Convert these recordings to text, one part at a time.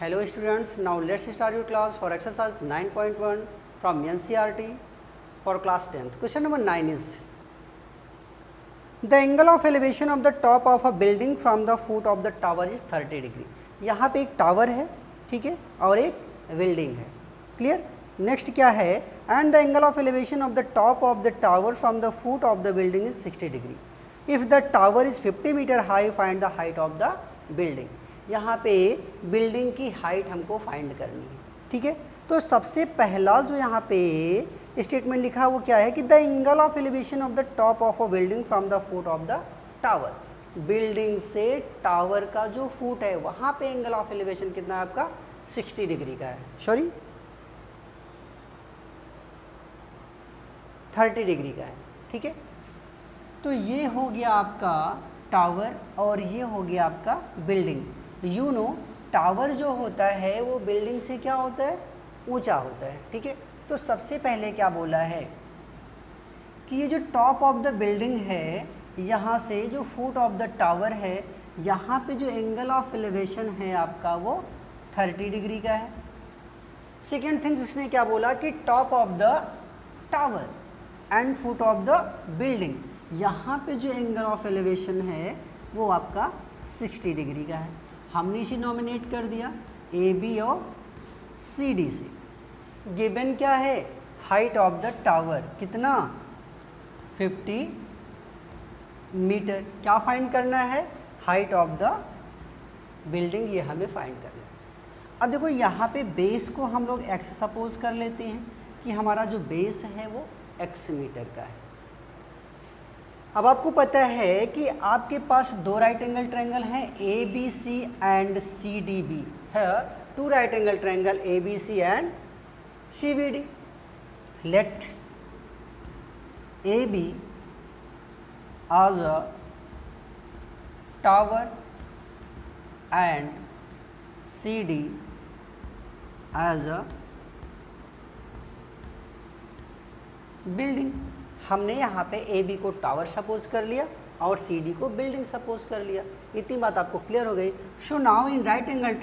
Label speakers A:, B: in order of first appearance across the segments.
A: Hello students, now let's start your class for exercise 9.1 from NCERT for class 10th. Question number 9 is the angle of elevation of the top of a building from the foot of the tower is 30 degree. यहाँ पे एक tower है, ठीक है, और एक building है. Clear. Next क्या है, and the angle of elevation of the top of the tower from the foot of the building is 60 degree. If the tower is 50 metre high, find the height of the building. यहाँ पे building की height हमको find करनी है, ठीक है. तो सबसे पहला जो यहाँ पे स्टेटमेंट लिखा है वो क्या है कि the angle of elevation of the top of a building from the foot of the tower. Building से टावर का जो फुट है वहाँ पे एंगल ऑफ एलिवेशन कितना है आपका 60 डिग्री का है. सॉरी 30 डिग्री का है, ठीक है. तो ये हो गया आपका टावर और ये हो गया आपका बिल्डिंग. यू नो टावर जो होता है वो बिल्डिंग से क्या होता है, ऊंचा होता है, ठीक है. तो सबसे पहले क्या बोला है कि ये जो टॉप ऑफ द बिल्डिंग है, यहाँ से जो फुट ऑफ द टावर है, यहाँ पे जो एंगल ऑफ एलिवेशन है आपका वो 30 डिग्री का है. सेकेंड थिंग इसने क्या बोला कि top of the tower and foot of the building, यहाँ पे जो एंगल ऑफ एलिवेशन है वो आपका 60 डिग्री का है. हमने इसे नॉमिनेट कर दिया ए बी और सी डी से. गिवन क्या है, हाइट ऑफ द टावर कितना 50 मीटर. क्या फाइंड करना है, हाइट ऑफ द बिल्डिंग, ये हमें फाइंड करना है. अब देखो यहाँ पे बेस को हम लोग एक्स सपोज कर लेते हैं कि हमारा जो बेस है वो एक्स मीटर का है. अब आपको पता है कि आपके पास दो राइट एंगल ट्रायंगल हैं A B C and C D B है. Two right angle triangle A B C and C B D. Let A B as a tower and CD as a building. हमने यहाँ पे A B को tower suppose कर लिया और C D को building suppose कर लिया. इतनी बात आपको क्लियर हो गई. So now in right angle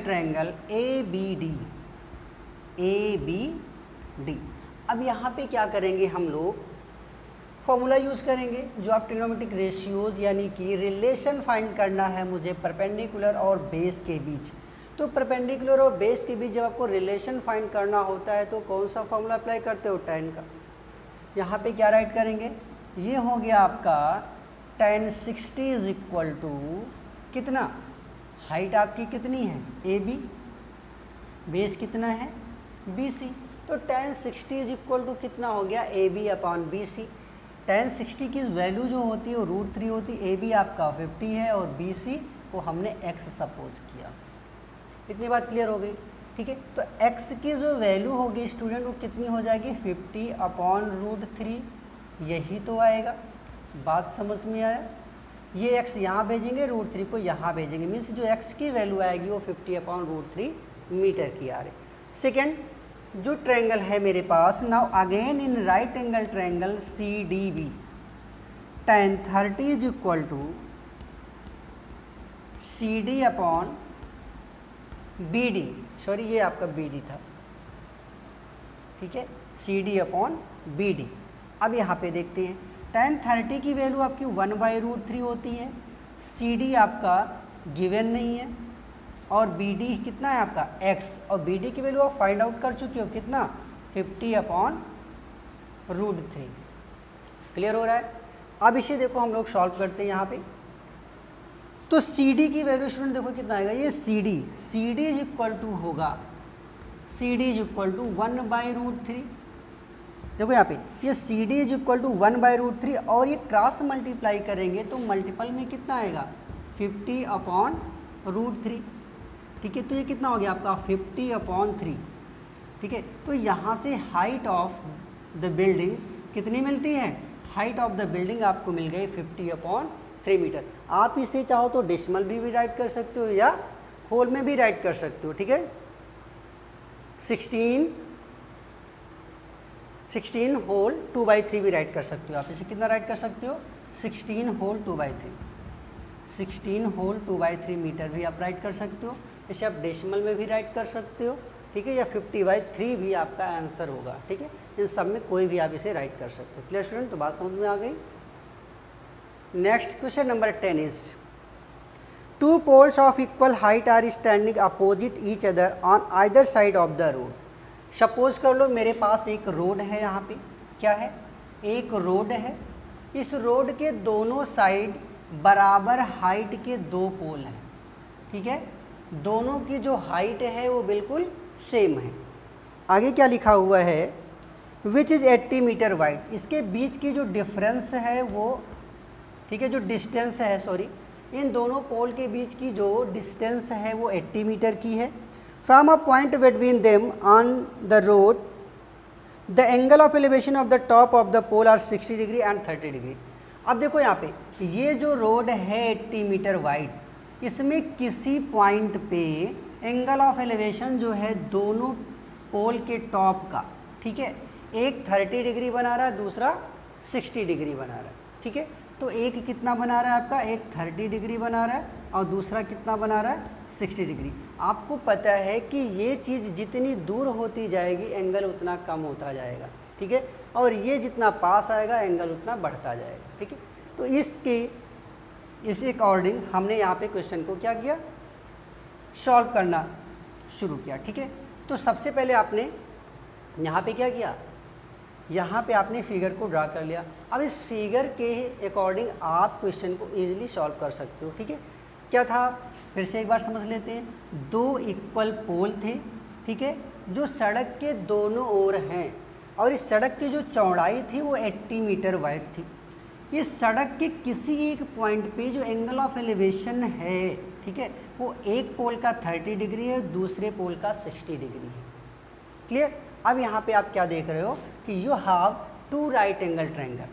A: triangle A B D. अब यहाँ पे क्या करेंगे, हम लोग फॉर्मूला यूज़ करेंगे जो आप ट्रिग्नोमेट्रिक रेशियोज़ यानी कि रिलेशन फाइंड करना है मुझे परपेंडिकुलर और बेस के बीच. तो परपेंडिकुलर और बेस के बीच जब आपको रिलेशन फाइंड करना होता है तो कौन सा फॉर्मूला अप्लाई करते हो, tan का. यहाँ पे क्या राइट करेंगे, ये हो गया आपका tan 60 इज इक्वल टू कितना, हाइट आपकी कितनी है ए बी, बेस कितना है बी सी. तो tan 60 इज इक्वल टू कितना हो गया A B upon B C. tan 60 की वैल्यू जो होती है वो √3 होती है. ए बी आपका 50 है और बी सी को हमने x सपोज किया. इतनी बात क्लियर हो गई, ठीक है. तो x की जो वैल्यू होगी स्टूडेंट वो कितनी हो जाएगी 50 अपॉन √3. यही तो आएगा. बात समझ में आया. ये x यहाँ भेजेंगे, √3 को यहाँ भेजेंगे, मीन्स जो x की वैल्यू आएगी वो 50 अपॉन √3 मीटर की आ रही. सेकेंड जो ट्रायंगल है मेरे पास, now again in right angle triangle C D B, tan 30 is equal to C D upon B D. Sorry ये आपका बी डी था, ठीक है, C D upon B D. अब यहाँ पे देखते हैं tan 30 की वैल्यू आपकी 1/√3 होती है. सी डी आपका गिवन नहीं है और बी डी कितना है आपका x, और बी डी की वैल्यू आप फाइंड आउट कर चुके हो कितना 50 अपॉन √3. क्लियर हो रहा है. अब इसे देखो हम लोग सॉल्व करते हैं यहाँ पे. तो सी डी की वैल्यू स्टूडेंट देखो कितना आएगा, ये C D is equal to होगा, C D is equal to 1/√3. देखो यहाँ पे ये C D is equal to 1/√3 और ये क्रॉस मल्टीप्लाई करेंगे तो मल्टीपल में कितना आएगा 50 अपॉन √3. ठीक है, तो ये कितना हो गया आपका 50 अपॉन 3. ठीक है, तो यहाँ से हाइट ऑफ द बिल्डिंग कितनी मिलती है, हाइट ऑफ द बिल्डिंग आपको मिल गई 50 अपॉन 3 मीटर. आप इसे चाहो तो डेसिमल भी राइट कर सकते हो या होल में भी राइट कर सकते हो. ठीक है, 16 होल 2/3 भी राइट कर सकते हो. आप इसे कितना राइट कर सकते हो 16 होल 2/3. 16 होल 2/3 मीटर भी आप राइट कर सकते हो। इसे आप डेसिमल में भी राइट कर सकते हो, ठीक है, या 50/3 भी आपका आंसर होगा, ठीक है। इन सब में कोई भी आप इसे राइट कर सकते हो। क्लियर स्टूडेंट, तो बात समझ में आ गई। Next question number 10 is two poles of equal height are standing opposite each other on either side of the road. Suppose कर लो मेरे पास एक रोड है, यहाँ पे क्या है, एक रोड है। इस रोड के दोनों साइड बराबर हाइट के दो पोल हैं, ठीक है। दोनों की जो हाइट है वो बिल्कुल सेम है। आगे क्या लिखा हुआ है, विच इज़ 80 मीटर वाइड। इसके बीच की जो डिफरेंस है वो, ठीक है, जो डिस्टेंस है, सॉरी, इन दोनों पोल के बीच की जो डिस्टेंस है वो 80 मीटर की है। From a point between them on the road the angle of elevation of the top of the pole are 60 degree and 30 degree. अब देखो यहाँ पे ये जो रोड है 80 मीटर वाइड, इसमें किसी पॉइंट पे एंगल ऑफ एलिवेशन जो है दोनों पोल के टॉप का, ठीक है, एक 30 डिग्री बना रहा है, दूसरा 60 डिग्री बना रहा है, ठीक है। तो एक कितना बना रहा है आपका, एक 30 डिग्री बना रहा है और दूसरा कितना बना रहा है, 60 डिग्री। आपको पता है कि ये चीज़ जितनी दूर होती जाएगी एंगल उतना कम होता जाएगा, ठीक है, और ये जितना पास आएगा एंगल उतना बढ़ता जाएगा, ठीक है। तो इस अकॉर्डिंग हमने यहाँ पे क्वेश्चन को क्या किया, सॉल्व करना शुरू किया, ठीक है। तो सबसे पहले आपने यहाँ पे क्या किया, यहाँ पे आपने फिगर को ड्रा कर लिया। अब इस फिगर के अकॉर्डिंग आप क्वेश्चन को इजीली सॉल्व कर सकते हो, ठीक है। क्या था, फिर से एक बार समझ लेते हैं। दो इक्वल पोल थे, ठीक है, जो सड़क के दोनों ओर हैं, और इस सड़क की जो चौड़ाई थी वो 80 मीटर वाइड थी। इस सड़क के किसी एक पॉइंट पे जो एंगल ऑफ एलिवेशन है, ठीक है, वो एक पोल का 30 डिग्री है, दूसरे पोल का 60 डिग्री है। क्लियर। अब यहाँ पे आप क्या देख रहे हो कि you have two right angle triangle,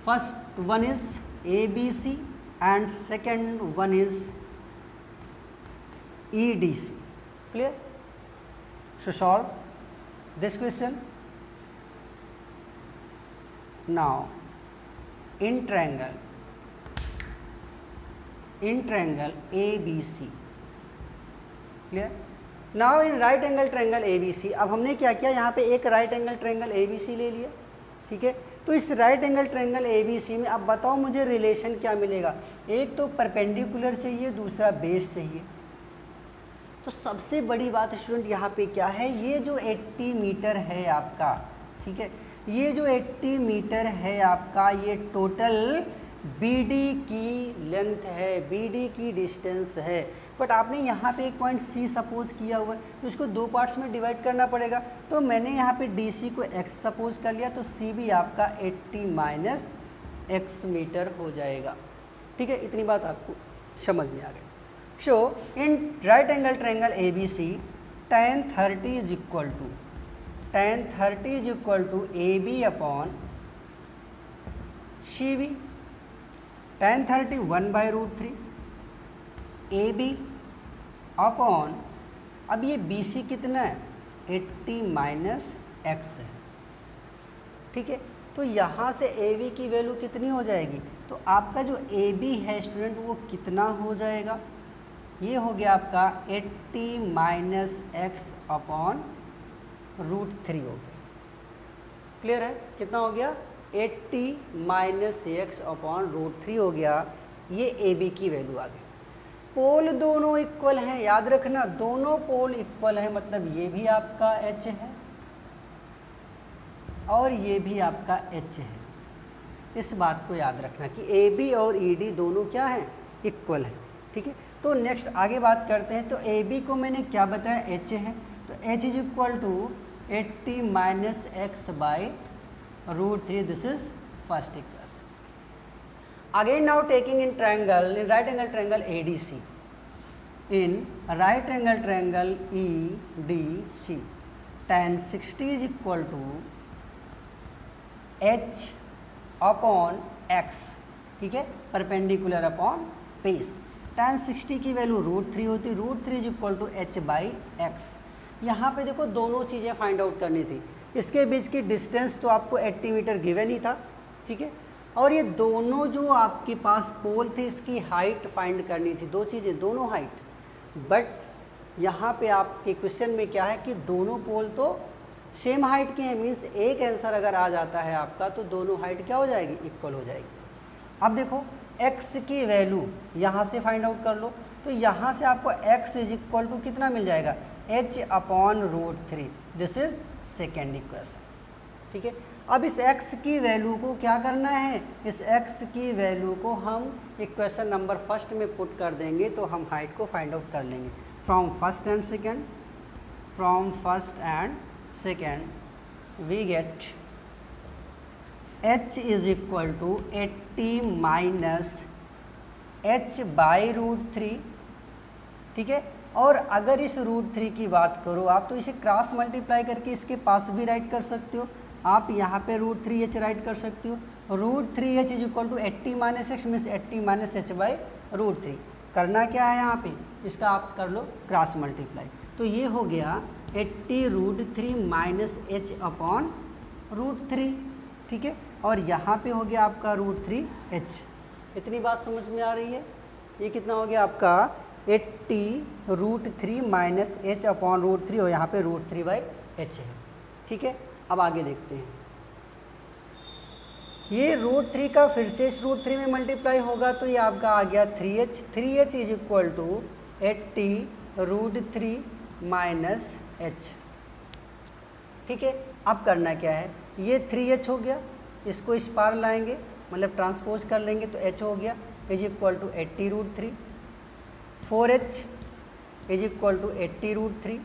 A: first one is ABC and second one is EDC। Clear. So solve this question now in triangle ABC। Clear. Now in right angle triangle ABC, अब हमने क्या किया, यहाँ पे एक right angle triangle ABC ले लिया, ठीक है। तो इस राइट एंगल ट्रायंगल ABC में अब बताओ मुझे रिलेशन क्या मिलेगा, एक तो परपेंडिकुलर चाहिए, दूसरा बेस चाहिए। तो सबसे बड़ी बात स्टूडेंट यहाँ पे क्या है, ये जो 80 मीटर है आपका, ठीक है, ये जो 80 मीटर है आपका, ये टोटल BD की लेंथ है, BD की डिस्टेंस है। बट आपने यहाँ पे एक पॉइंट C सपोज किया हुआ है, तो इसको दो पार्ट्स में डिवाइड करना पड़ेगा। तो मैंने यहाँ पे DC को X सपोज कर लिया, तो C भी आपका 80 माइनस X मीटर हो जाएगा, ठीक है। इतनी बात आपको समझ में आ गई। So in right angle triangle ABC tan 30 is equal to AB upon CB। tan 30 1/√3 AB upon, अब ये BC कितना है, 80 माइनस X है, ठीक है। तो यहाँ से AB की वैल्यू कितनी हो जाएगी, तो आपका जो AB है स्टूडेंट वो कितना हो जाएगा, ये हो गया आपका 80 माइनस X अपॉन √3 हो गया। क्लियर है, कितना हो गया, 80 माइनस X अपॉन √3 हो गया। ये AB की वैल्यू आ गई। पोल दोनों इक्वल हैं, याद रखना, दोनों पोल इक्वल हैं, मतलब ये भी आपका H है और ये भी आपका H है। इस बात को याद रखना कि AB और ED दोनों क्या हैं, इक्वल हैं, ठीक है। तो नेक्स्ट आगे बात करते हैं। तो AB को मैंने क्या बताया, H है, तो H is equal to 80 minus X by √3, this is first equation. Again now taking in triangle, in right angle triangle ADC, in right angle triangle EDC, tan 60 is equal to H upon X, ठीक है, perpendicular upon base. tan 60 की value √3 होती, √3 is equal to H by X। यहाँ पे देखो दोनों चीज़ें find out करनी थी। इसके बीच की डिस्टेंस तो आपको 80 मीटर गिवन ही था, ठीक है, और ये दोनों जो आपके पास पोल थे इसकी हाइट फाइंड करनी थी, दो चीज़ें, दोनों हाइट। बट यहाँ पे आपके क्वेश्चन में क्या है कि दोनों पोल तो सेम हाइट के हैं, मीन्स एक आंसर अगर आ जाता है आपका तो दोनों हाइट क्या हो जाएगी, इक्वल हो जाएगी। अब देखो x की वैल्यू यहाँ से फाइंड आउट कर लो, तो यहाँ से आपको x इज इक्वल टू कितना मिल जाएगा, h/√3। This is second equation, ठीक है। अब इस x की वैल्यू को क्या करना है, इस x की वैल्यू को हम इक्वेशन नंबर फर्स्ट में पुट कर देंगे तो हम हाइट को फाइंड आउट कर लेंगे। From first and second we get h is equal to 80 minus h/√3, ठीक है। और अगर इस √3 की बात करो आप तो इसे क्रॉस मल्टीप्लाई करके इसके पास भी राइट कर सकते हो आप, यहाँ पे √3h राइट कर सकते हो। √3h is equal to 80 minus x means 80 minus h/√3। करना क्या है यहाँ पे, इसका आप कर लो क्रॉस मल्टीप्लाई, तो ये हो गया 80√3 माइनस h/√3, ठीक है। और यहाँ पे हो गया आपका √3h। इतनी बात समझ में आ रही है। ये कितना हो गया आपका 80√3 माइनस h/√3 और यहाँ पे √3/h है, ठीक है। अब आगे देखते हैं, ये √3 का फिर से इस √3 में मल्टीप्लाई होगा तो ये आपका आ गया 3h is equal to 80√3 minus h, ठीक है। अब करना क्या है, ये 3h हो गया, इसको इस पार लाएंगे मतलब ट्रांसपोज कर लेंगे तो h हो गया is equal to 80√3। 4h is equal to 80√3।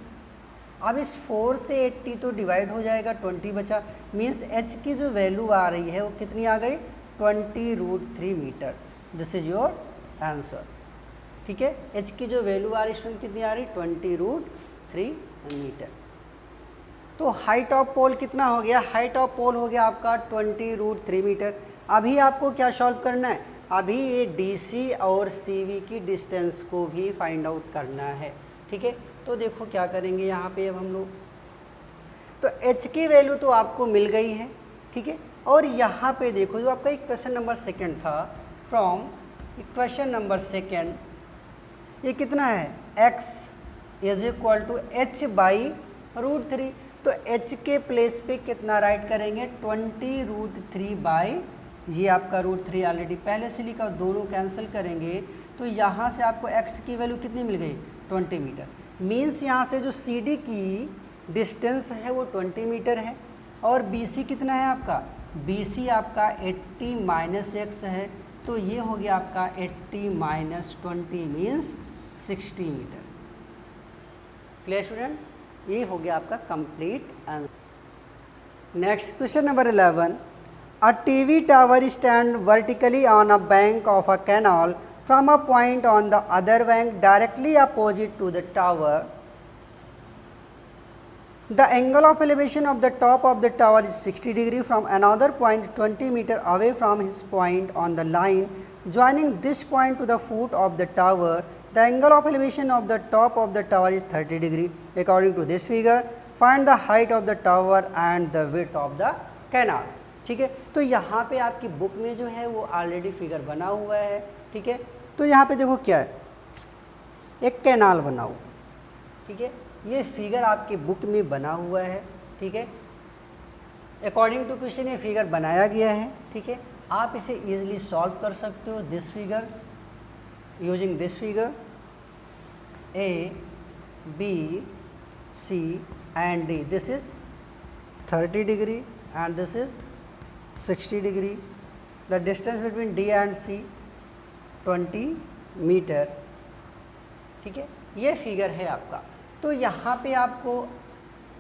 A: अब इस 4 से 80 तो डिवाइड हो जाएगा, 20 बचा, मीन्स h की जो वैल्यू आ रही है वो कितनी आ गई, 20√3 metre. This is your answer, ठीक है। h की जो वैल्यू आ रही है स्टूडेंट कितनी आ रही, 20√3 मीटर। तो हाइट ऑफ पोल कितना हो गया, हाइट ऑफ पोल हो गया आपका 20√3 मीटर। अभी आपको क्या सॉल्व करना है, अभी ये DC और CV की डिस्टेंस को भी फाइंड आउट करना है, ठीक है। तो देखो क्या करेंगे यहाँ पे अब हम लोग, तो h की वैल्यू तो आपको मिल गई है, ठीक है। और यहाँ पे देखो जो आपका इक्वेशन नंबर सेकंड था, फ्रॉम इक्वेशन नंबर सेकंड ये कितना है, x is equal to h/√3। तो h के प्लेस पे कितना राइट करेंगे, 20√3 ये आपका √3 ऑलरेडी पहले से लिखा, दोनों कैंसिल करेंगे तो यहाँ से आपको x की वैल्यू कितनी मिल गई, 20 मीटर। मीन्स यहाँ से जो CD की डिस्टेंस है वो 20 मीटर है और BC कितना है आपका, BC आपका 80 माइनस x है, तो ये हो गया आपका 80 माइनस 20 मीन्स 60 मीटर। क्लियर स्टूडेंट, ये हो गया आपका complete answer. Next question number 11, a TV tower stand vertically on a bank of a canal from a point on the other bank directly opposite to the tower. The angle of elevation of the top of the tower is 60 degree from another point 20 meter away from his point on the line joining this point to the foot of the tower. The angle of elevation of the top of the tower is 30 degree. According to this figure, find the height of the tower and the width of the canal. ठीक है, तो यहाँ पे आपकी book में जो है वो ऑलरेडी फिगर बना हुआ है, ठीक है। तो यहाँ पे देखो क्या है, एक कैनाल बना हुआ, ठीक है। ये फिगर आपकी बुक में बना हुआ है, ठीक है। अकॉर्डिंग टू क्वेश्चन ये फिगर बनाया गया है, ठीक है। आप इसे इजीली सॉल्व कर सकते हो, this figure using this figure A, B, C and D. This is 30 degree and this is 60 degree. The distance between D and C 20 metre, ठीक है। ये फिगर है आपका। तो यहाँ पे आपको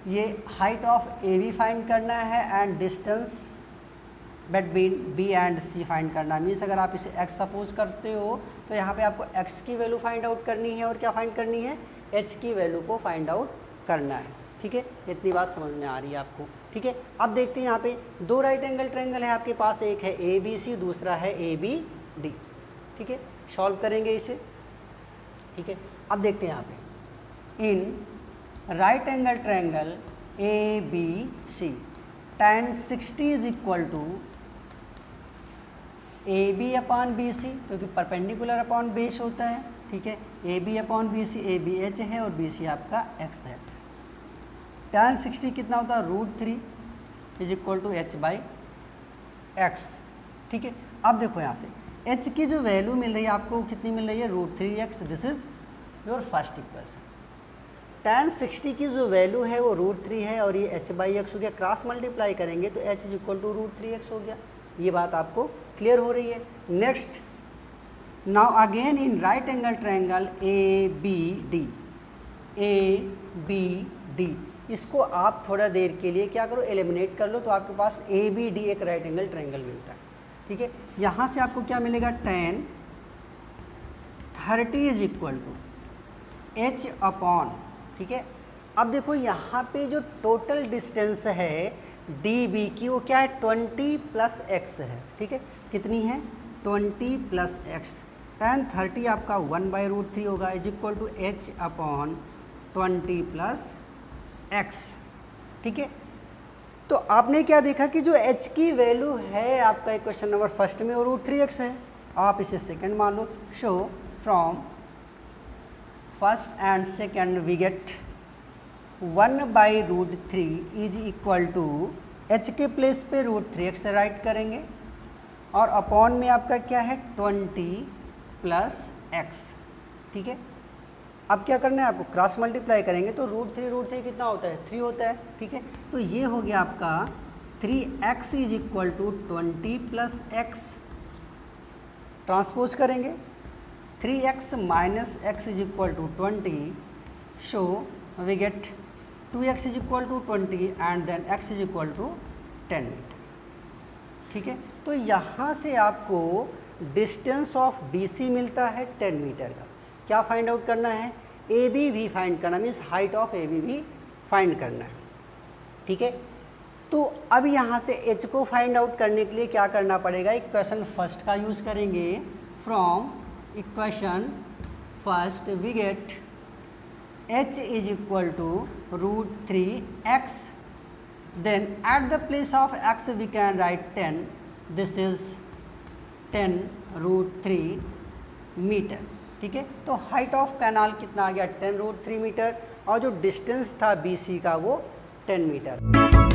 A: ये height of A B find करना है and distance between B and C find करना है। मीन्स अगर आप इसे x सपोज करते हो तो यहाँ पे आपको x की वैल्यू फाइंड आउट करनी है और क्या फाइंड करनी है, h की वैल्यू को फाइंड आउट करना है, ठीक है। इतनी बात समझ में आ रही है आपको, ठीक है। अब देखते हैं यहाँ पे दो राइट एंगल ट्रायंगल है आपके पास, एक है ए बी सी, दूसरा है ए बी डी, ठीक है। सॉल्व करेंगे इसे, ठीक है। अब देखते हैं यहाँ पे in right angle triangle A B C tan 60 is equal to A B upon B C, क्योंकि परपेंडिकुलर अपॉन बेस होता है, ठीक है। A B upon B C, A B H है और बी सी आपका एक्स है। tan 60 कितना होता है, √3 is equal to H by X, ठीक है। अब देखो यहाँ से h की जो वैल्यू मिल रही है आपको कितनी मिल रही है, √3x, this is your first equation. tan 60 की जो वैल्यू है वो √3 है और ये h बाई एक्स हो गया, क्रॉस मल्टीप्लाई करेंगे तो h is equal to √3x हो गया। ये बात आपको क्लियर हो रही है। Next, now again in right angle triangle ABD, ABD, इसको आप थोड़ा देर के लिए क्या करो, एलिमिनेट कर लो, तो आपके पास ABD एक राइट एंगल ट्रायंगल मिलता है, ठीक है। यहाँ से आपको क्या मिलेगा, tan 30 is equal to h upon, ठीक है। अब देखो यहाँ पे जो टोटल डिस्टेंस है DB की वो क्या है, 20 प्लस x है, ठीक है। कितनी है, 20 प्लस x। tan 30 आपका 1/√3 होगा इज इक्वल टू h अपॉन 20 प्लस x, ठीक है। तो आपने क्या देखा कि जो h की वैल्यू है आपका इक्वेशन नंबर फर्स्ट में वो √3x है, आप इसे सेकंड मान लो। So from first and second we get 1/√3 is equal to h के प्लेस पे √3x राइट करेंगे और अपॉन में आपका क्या है 20 प्लस x, ठीक है। अब क्या करना है आपको, क्रॉस मल्टीप्लाई करेंगे तो √3 कितना होता है, 3 होता है, ठीक है। तो ये हो गया आपका 3x is equal to 20 plus x, transpose करेंगे 3x minus x is equal to 20, so we get 2x is equal to 20 and then x is equal to 10 metre, ठीक है। तो यहाँ से आपको डिस्टेंस ऑफ BC मिलता है 10 मीटर का। क्या फाइंड आउट करना है, AB भी फाइंड करना, मीन्स हाइट ऑफ AB भी फाइंड करना है, ठीक है। तो अब यहाँ से h को फाइंड आउट करने के लिए क्या करना पड़ेगा, इक्वेशन फर्स्ट का यूज़ करेंगे। From equation first we get h is equal to √3x, then at the place of x we can write 10, this is 10√3 metre, ठीक है। तो हाइट ऑफ कैनाल कितना आ गया, 10√3 मीटर और जो डिस्टेंस था BC का वो 10 मीटर।